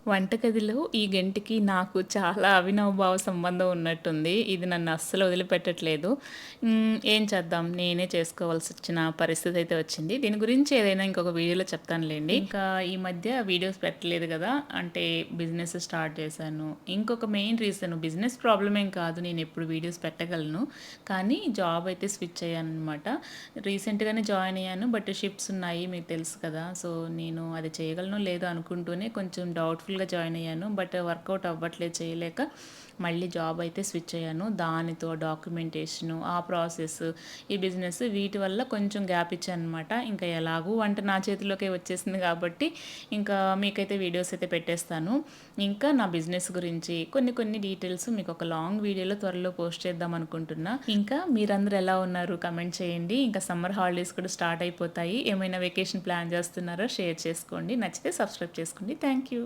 వంటగదిలో ఈ గంటికి నాకు చాలా అవినాభావ సంబంధం ఉన్నట్టుంది. ఇది నన్ను అస్సలు వదిలిపెట్టట్లేదు. ఏం చేద్దాం, నేనే చేసుకోవాల్సొచ్చిన పరిస్థితయితే వచ్చింది. దీని గురించి ఏదైనా ఇంకొక వీడియోలో చెప్తానులెండి. ఇంకా ఈ మధ్య వీడియోస్ పెట్టలేదు గదా! అంటే బిజినెస్ స్టార్ట్ చేశాను. ఇంకొక మెయిన్ రీజన్ బిజినెస్ ప్రాబ్లమ్ ఏం కాదు. నేనెప్పుడు వీడియోస్ పెట్టగలను. కానీ జాబ్ అయితే స్విచ్ అయ్యాననమాట. రీసెంట్‌గానే జాయిన్ అయ్యాను. బట్ షిఫ్ట్స్ ఉన్నాయి మీకు తెలుసు కదా! సో, నేను అది చేయగలనో లేదో అనుకుంటూనే కొంచెం డౌట్‌ఫుల్‌గా జాయిన్ అయ్యాను. బట్ వర్కౌట్ అవ్వట్లేదు చేయలేక మళ్ళీ జాబ్ అయితే స్విచ్ అయ్యాను. దానితో డాక్యుమెంటేషను, ఆ ప్రాసెస్, ఈ బిజినెస్ వీటి వల్ల కొంచెం గ్యాప్ ఇచ్చాననమాట. ఇంకా ఎలాగూ వంట నా చేతిలోకే వచ్చేసింది కాబట్టి ఇంకా మీకైతే వీడియోస్ అయితే పెట్టేస్తాను. ఇంకా నా బిజినెస్ గురించి కొన్ని కొన్ని డీటెయిల్స్ మీకు ఒక లాంగ్ వీడియోలో త్వరలో పోస్ట్ చేద్దాం అనుకుంటున్నా. ఇంకా మీరందరూ ఎలా ఉన్నారు కమెంట్ చేయండి. ఇంకా సమ్మర్ హాలిడేస్ కూడా స్టార్ట్ అయిపోతాయి. ఏమైనా వెకేషన్ ప్లాన్ చేస్తున్నారో షేర్ చేసుకోండి. నచ్చితే సబ్స్క్రైబ్ చేసుకోండి. Thank you.